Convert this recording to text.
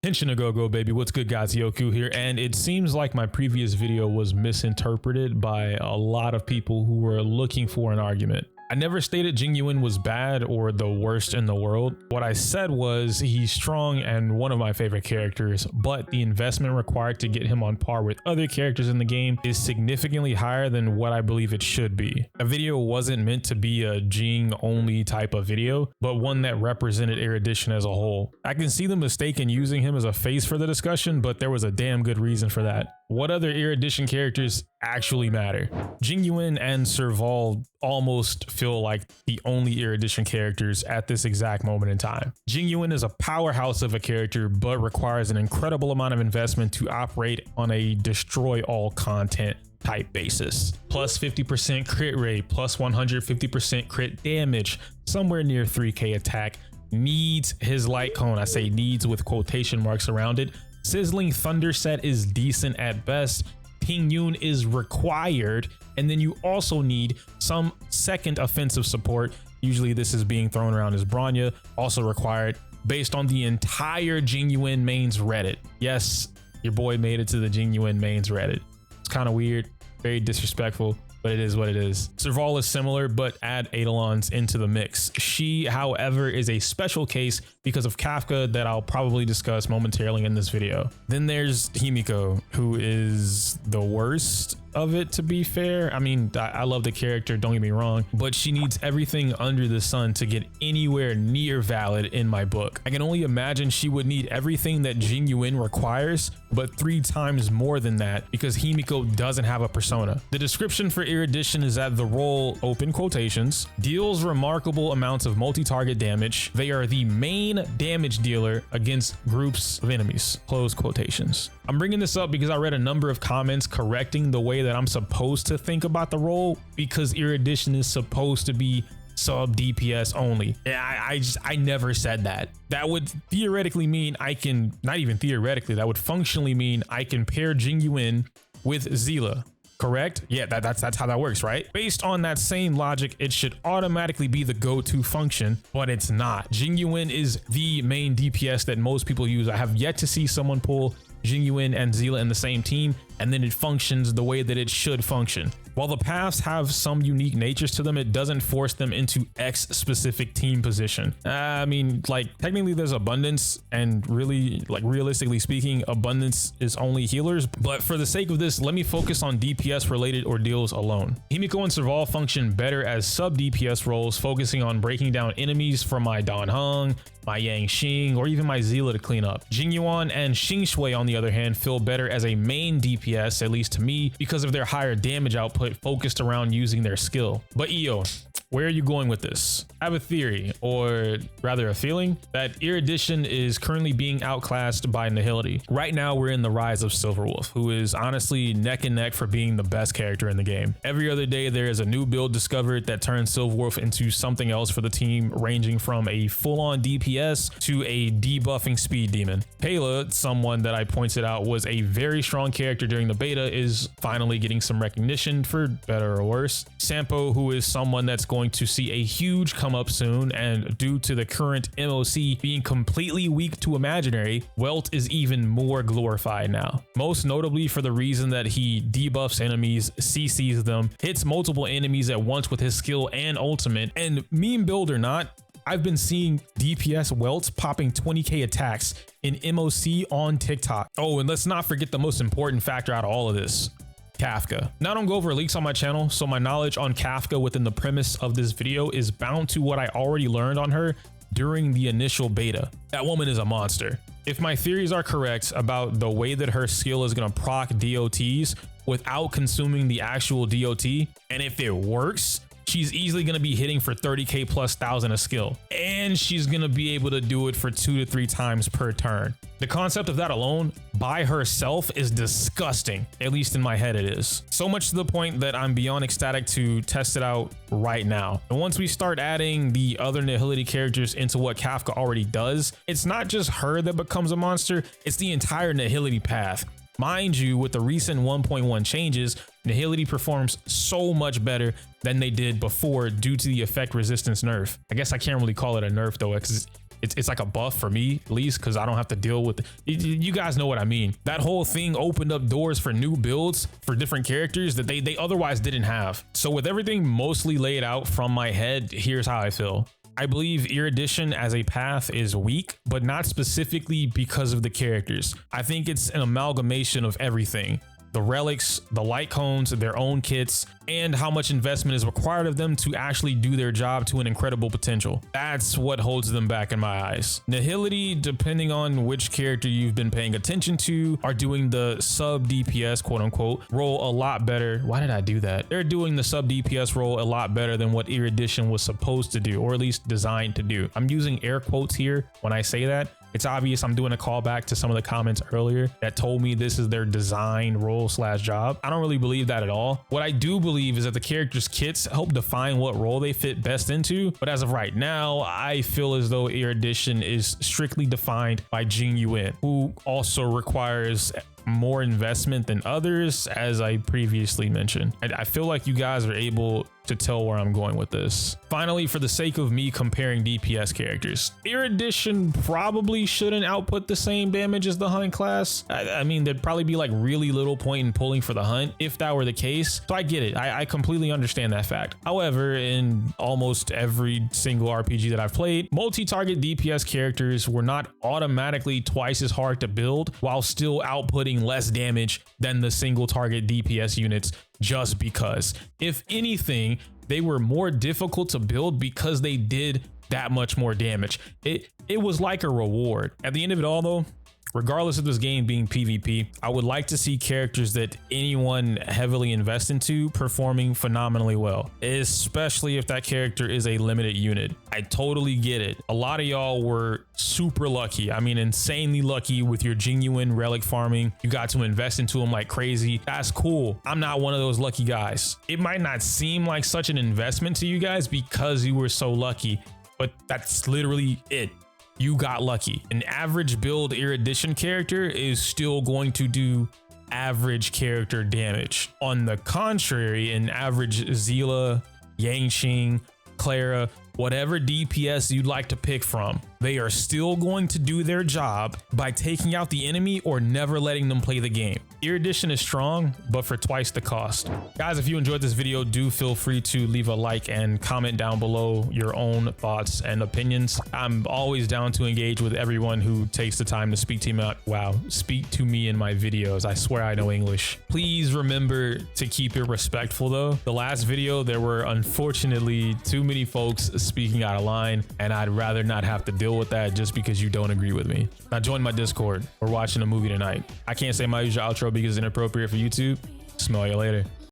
Henshin a go baby, what's good guys, Yoku here, and it seems like my previous video was misinterpreted by a lot of people who were looking for an argument. I never stated Jing Yuan was bad or the worst in the world. What I said was he's strong and one of my favorite characters, but the investment required to get him on par with other characters in the game is significantly higher than what I believe it should be. A video wasn't meant to be a Jing only type of video, but one that represented Erudition as a whole. I can see the mistake in using him as a face for the discussion, but there was a damn good reason for that. What other Erudition characters actually matter? Jing Yuan and Serval almost feel like the only Erudition characters at this exact moment in time. Jing Yuan is a powerhouse of a character, but requires an incredible amount of investment to operate on a destroy all content type basis. Plus 50% crit rate, plus 150% crit damage, somewhere near 3k attack, needs his light cone. I say needs with quotation marks around it. Sizzling Thunder set is decent at best. Ping Yun is required, and then you also need some second offensive support. Usually this is being thrown around as Bronya, also required, based on the entire Jing Yuan mains Reddit. Yes, your boy made it to the Jing Yuan mains Reddit. It's kind of weird, very disrespectful, but it is what it is. Serval is similar, but add Eidolons into the mix. She, however, is a special case because of Kafka that I'll probably discuss momentarily in this video. Then there's Himiko, who is the worst of it, to be fair. I mean, I love the character, don't get me wrong, but she needs everything under the sun to get anywhere near valid in my book. I can only imagine she would need everything that Jing Yuan requires, but 3 times more than that, because Himiko doesn't have a persona. The description for Erudition is that the role, open quotations, deals remarkable amounts of multi-target damage. They are the main damage dealer against groups of enemies, close quotations. I'm bringing this up because I read a number of comments correcting the way that I'm supposed to think about the role, because Erudition is supposed to be sub DPS only. I never said that. That would theoretically mean I can, not even theoretically, that would functionally mean I can pair Jing Yuan with Zila. Correct? Yeah, that's how that works, right? Based on that same logic, it should automatically be the go-to function, but it's not. Jing Yuan is the main DPS that most people use. I have yet to see someone pull Jing Yuan and Zila in the same team, and then it functions the way that it should function. While the paths have some unique natures to them, it doesn't force them into X specific team position. I mean, like, technically there's abundance, and really, like, realistically speaking, abundance is only healers, but for the sake of this, let me focus on DPS related ordeals alone. Himiko and Serval function better as sub DPS roles, focusing on breaking down enemies from my Dan Heng, my Yang Xing, or even my Zila to clean up. Jing Yuan and Xing Shui, on the other hand, feel better as a main DPS, at least to me, because of their higher damage output focused around using their skill. But EO, where are you going with this? I have a theory, or rather a feeling, that Erudition is currently being outclassed by Nihility. Right now, we're in the rise of Silverwolf, who is honestly neck and neck for being the best character in the game. Every other day, there is a new build discovered that turns Silverwolf into something else for the team, ranging from a full-on DPS to a debuffing speed demon. Pela, someone that I pointed out was a very strong character during the beta, is finally getting some recognition, for better or worse. Sampo, who is someone that's going to see a huge come up soon, and due to the current MOC being completely weak to imaginary, Welt is even more glorified now. Most notably for the reason that he debuffs enemies, CCs them, hits multiple enemies at once with his skill and ultimate, and meme build or not, I've been seeing DPS Welts popping 20k attacks in MOC on TikTok. Oh, and let's not forget the most important factor out of all of this. Kafka. Now I don't go over leaks on my channel, so my knowledge on Kafka within the premise of this video is bound to what I already learned on her during the initial beta. That woman is a monster. If my theories are correct about the way that her skill is gonna proc DOTs without consuming the actual DOT, and if it works, she's easily going to be hitting for 30k plus 1,000 a skill, and she's going to be able to do it for 2 to 3 times per turn. The concept of that alone by herself is disgusting, at least in my head it is. So much to the point that I'm beyond ecstatic to test it out right now. And once we start adding the other Nihility characters into what Kafka already does, it's not just her that becomes a monster, it's the entire Nihility path. Mind you, with the recent 1.1 changes, Nihility performs so much better than they did before due to the effect resistance nerf. I guess I can't really call it a nerf though, because it's like a buff for me, at least, because I don't have to deal with you guys know what I mean. That whole thing opened up doors for new builds for different characters that they otherwise didn't have. So with everything mostly laid out from my head, here's how I feel. I believe Erudition as a path is weak, but not specifically because of the characters. I think it's an amalgamation of everything. The relics, the light cones, their own kits, and how much investment is required of them to actually do their job to an incredible potential. That's what holds them back in my eyes. Nihility, depending on which character you've been paying attention to, are doing the sub DPS, quote unquote, role a lot better. Why did I do that? They're doing the sub DPS role a lot better than what Erudition was supposed to do, or at least designed to do. I'm using air quotes here when I say that. It's obvious I'm doing a callback to some of the comments earlier that told me this is their design role / job. I don't really believe that at all. What I do believe is that the characters' kits help define what role they fit best into. But as of right now, I feel as though Erudition is strictly defined by Jing Yuan, who also requires more investment than others, as I previously mentioned. I feel like you guys are able to tell where I'm going with this. Finally, for the sake of me comparing DPS characters, Erudition probably shouldn't output the same damage as the Hunt class. I mean, there'd probably be like really little point in pulling for the Hunt if that were the case. So I get it. I completely understand that fact. However, in almost every single RPG that I've played, multi-target DPS characters were not automatically twice as hard to build while still outputting less damage than the single target DPS units, just because. If anything, they were more difficult to build because they did that much more damage. It was like a reward. At the end of it all though, regardless of this game being PvP, I would like to see characters that anyone heavily invests into performing phenomenally well, especially if that character is a limited unit. I totally get it. A lot of y'all were super lucky. I mean, insanely lucky with your genuine relic farming. You got to invest into them like crazy. That's cool. I'm not one of those lucky guys. It might not seem like such an investment to you guys because you were so lucky, but that's literally it. You got lucky. An average build Erudition character is still going to do average character damage. On the contrary, an average Zila, Yangqing, Clara, whatever DPS you'd like to pick from, they are still going to do their job by taking out the enemy or never letting them play the game. Erudition is strong, but for twice the cost. Guys, if you enjoyed this video, do feel free to leave a like and comment down below your own thoughts and opinions. I'm always down to engage with everyone who takes the time to speak to me in my videos. I swear I know English. Please remember to keep it respectful though. The last video, there were unfortunately too many folks speaking out of line, and I'd rather not have to deal with that just because you don't agree with me. Now join my Discord. We're watching a movie tonight. I can't say my usual outro because it's inappropriate for YouTube. Smell you later.